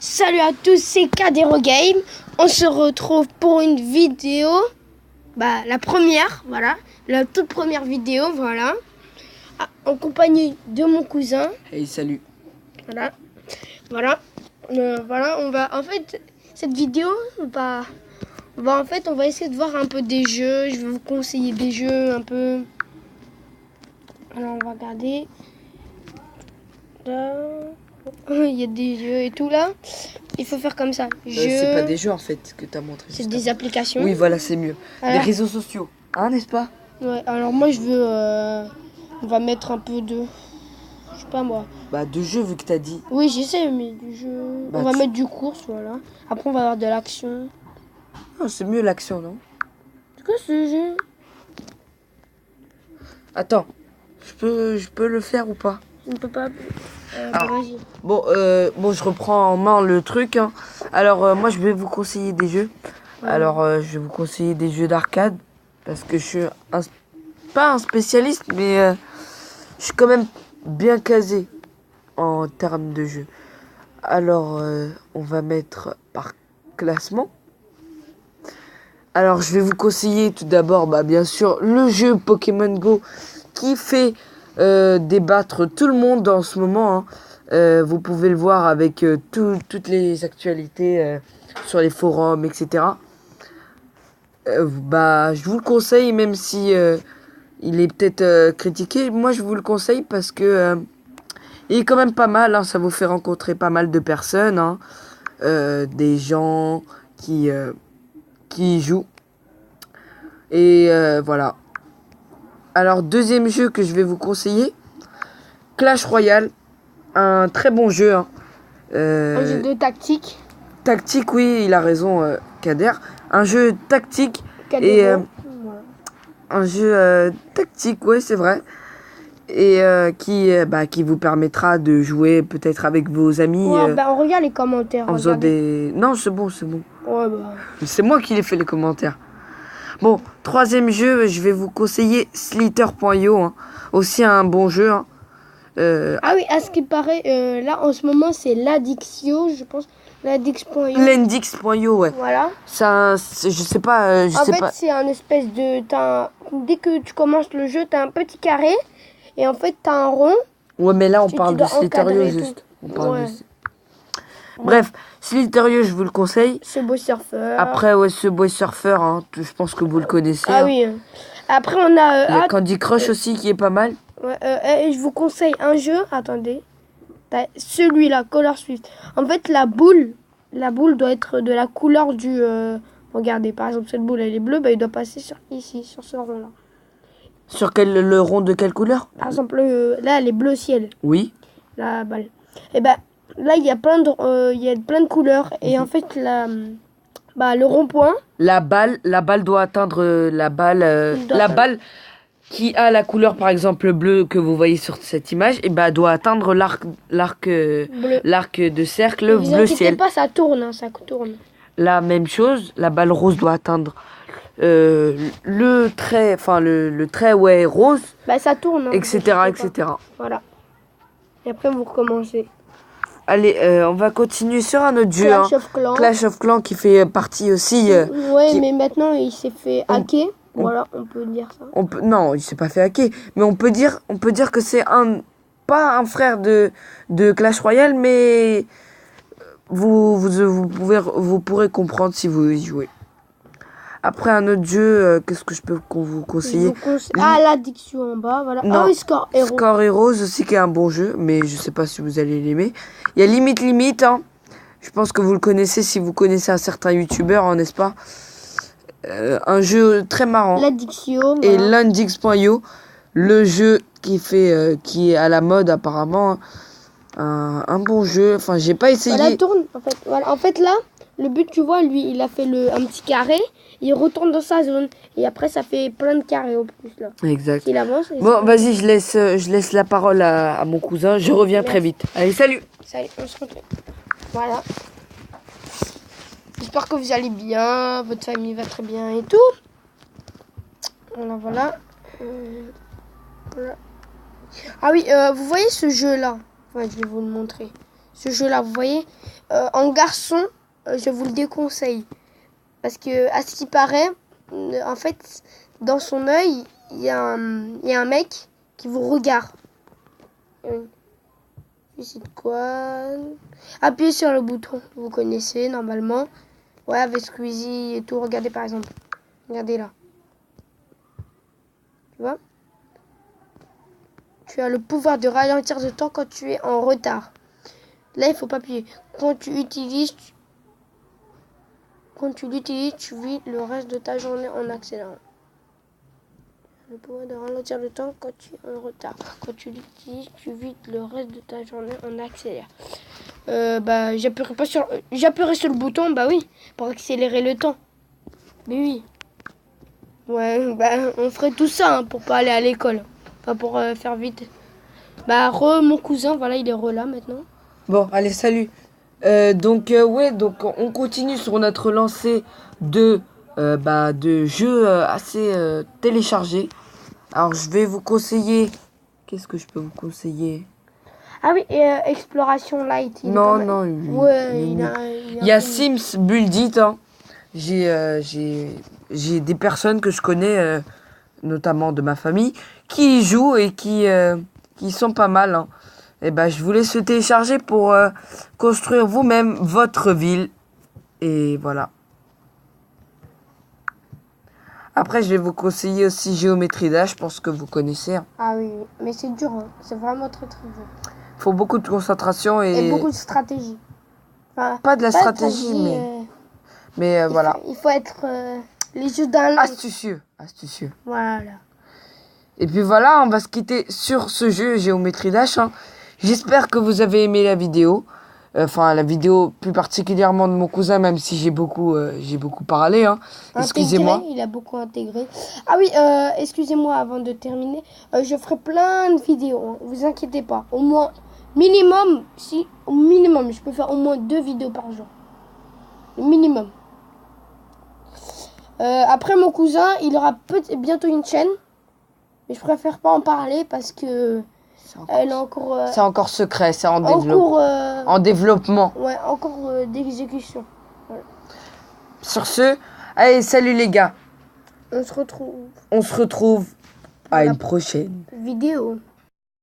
Salut à tous, c'est Kadero Game. On se retrouve pour une vidéo, la première, voilà, la toute première vidéo, voilà, en compagnie de mon cousin. Hey, salut. Voilà, on va, en fait, cette vidéo, on va essayer de voir un peu des jeux. Je vais vous conseiller des jeux un peu. Alors, on va regarder. Là. Il y a des jeux et tout là. Il faut faire comme ça. C'est pas des jeux en fait que t'as montré. C'est des applications. Oui, voilà, c'est mieux. Voilà. Les réseaux sociaux, hein, n'est-ce pas? Ouais, alors moi je veux. On va mettre un peu de. Je sais pas moi. De jeux vu que t'as dit. Oui, j'essaie, mais du jeu. On va mettre du course, voilà. Après, on va avoir de l'action. Oh, c'est mieux l'action, non? C'est quoi ce jeu? Attends, je peux le faire ou pas? Je ne peux pas. Vas-y. Bon, je reprends en main le truc. Hein. Alors, moi, je vais vous conseiller des jeux. Ouais. Alors, je vais vous conseiller des jeux d'arcade. Parce que je suis pas un spécialiste, mais je suis quand même bien casé en termes de jeux. Alors, on va mettre par classement. Alors, je vais vous conseiller tout d'abord, bien sûr, le jeu Pokémon Go qui fait débattre tout le monde en ce moment. Hein. Vous pouvez le voir avec toutes les actualités sur les forums, etc. Je vous le conseille, même si il est peut-être critiqué. Moi, je vous le conseille parce que il est quand même pas mal. Hein. Ça vous fait rencontrer pas mal de personnes, hein. Des gens qui y jouent. Et voilà. Alors, deuxième jeu que je vais vous conseiller, Clash Royale. Un très bon jeu. Hein. Un jeu de tactique. Tactique, oui, il a raison, Kader. Un jeu tactique. Kadero. Et Voilà. un jeu tactique, oui, c'est vrai. Et qui vous permettra de jouer peut-être avec vos amis. Ouais, on regarde les commentaires. En faisant des... Non, c'est bon. Ouais, C'est moi qui les fait les commentaires. Bon, troisième jeu, je vais vous conseiller Slither.io. Hein. Aussi un bon jeu. Hein. Ah oui, à ce qui paraît, là en ce moment c'est l'Adixio, je pense. L'Adix.io. L'Endix.io, ouais. Voilà. Ça, je sais pas. En fait, c'est un espèce de. Dès que tu commences le jeu, t'as un petit carré. Et en fait, t'as un rond. Ouais, mais là, on parle de Slither.io juste. On parle de... Bref, Slither.io, je vous le conseille. Subway Surfer. Après, ouais, Subway Surfer, hein, je pense que vous le connaissez. Ah oui. Après, on a. Il y a Candy Crush aussi qui est pas mal. Ouais, je vous conseille un jeu. Attendez. Celui-là, Color Swift. En fait, la boule doit être de la couleur du. Regardez, par exemple, cette boule, elle est bleue. Il doit passer sur ce rond-là. Sur le rond de quelle couleur? Par exemple, là, elle est bleu ciel. Oui. La balle. Et là, il y a plein de couleurs. Et en fait, le rond-point. La balle doit atteindre la balle qui a la couleur, par exemple, bleu que vous voyez sur cette image, et doit atteindre l'arc de cercle bleu ciel. Pas, ça tourne, ça tourne. La même chose, la balle rose doit atteindre le trait rose. Ça tourne. Hein, etc. etc. Voilà. Et après, vous recommencez. Allez, on va continuer sur un autre jeu. Clash of Clans qui fait partie aussi. Mais maintenant, il s'est fait hacker. Voilà, on peut dire ça. Non, il s'est pas fait hacker. Mais on peut dire que c'est pas un frère de Clash Royale, mais vous pourrez comprendre si vous y jouez. Après, un autre jeu, qu'est-ce que je peux vous conseiller? L'Addiction en bas, voilà. Non, ah oui, Score Heroes. Score Heroes aussi qui est un bon jeu, mais je sais pas si vous allez l'aimer. Il y a Limite, hein. Je pense que vous le connaissez si vous connaissez un certain youtubeur, hein, n'est-ce pas? Un jeu très marrant. L'Addiction. Et Landix.io, le jeu qui est à la mode apparemment. Un bon jeu. Enfin, j'ai pas essayé. Voilà, tourne. En fait, là, le but, tu vois, lui, il a fait un petit carré. Il retourne dans sa zone. Et après, ça fait plein de carrés au plus, là. Exact. Il avance. Bon, vas-y, je laisse la parole à mon cousin. Je reviens très vite. Allez, salut. Salut, on se retrouve. Voilà. J'espère que vous allez bien. Votre famille va très bien et tout. Voilà. Ah oui, vous voyez ce jeu-là? Ouais, je vais vous le montrer. ce jeu-là, vous voyez. En garçon, je vous le déconseille. Parce que, à ce qui paraît, en fait, dans son œil, il y a un mec qui vous regarde. C'est quoi? Appuyez sur le bouton, vous connaissez normalement. Ouais, avec Squeezie et tout. Regardez par exemple. Regardez là. Tu vois? Tu as le pouvoir de ralentir le temps quand tu es en retard. Là, il faut pas appuyer. Quand tu l'utilises, tu vis le reste de ta journée en accélérant. Le pouvoir de ralentir le temps quand tu es en retard. Quand tu l'utilises, tu vis le reste de ta journée en accélérant. J'appuierai sur le bouton, bah oui, pour accélérer le temps. Mais oui. Ouais, on ferait tout ça pour pas aller à l'école. Pas pour faire vite. Mon cousin, voilà, il est là maintenant. Bon, allez, salut. Donc on continue sur notre lancée de jeux assez téléchargés. Alors, je vais vous conseiller. Qu'est-ce que je peux vous conseiller? Ah oui, Exploration Light. Il y a Sims Build It. Hein. J'ai des personnes que je connais, notamment de ma famille, qui y jouent et qui sont pas mal. Hein. Et je vous laisse le télécharger pour construire vous-même votre ville. Et voilà. Après, je vais vous conseiller aussi Géométrie Dash, je pense que vous connaissez. Hein. Ah oui, mais c'est dur, hein. C'est vraiment très très dur. Il faut beaucoup de concentration et beaucoup de stratégie. Enfin, pas de la stratégie, mais voilà. Il faut être les yeux dans l'œil. Astucieux. Voilà. Et puis voilà, on va se quitter sur ce jeu Géométrie Dash. Hein. J'espère que vous avez aimé la vidéo. Enfin, la vidéo plus particulièrement de mon cousin, même si j'ai beaucoup parlé. Hein. Excusez-moi. Il a beaucoup intégré. Ah oui, excusez-moi avant de terminer. Je ferai plein de vidéos. Hein. Vous inquiétez pas. Au minimum, je peux faire au moins 2 vidéos par jour. Le minimum. Après, mon cousin, il aura bientôt une chaîne. Mais je préfère pas en parler parce que... C'est encore secret, c'est en développement. Ouais, encore d'exécution. Voilà. Sur ce, allez, salut les gars. On se retrouve à une prochaine vidéo.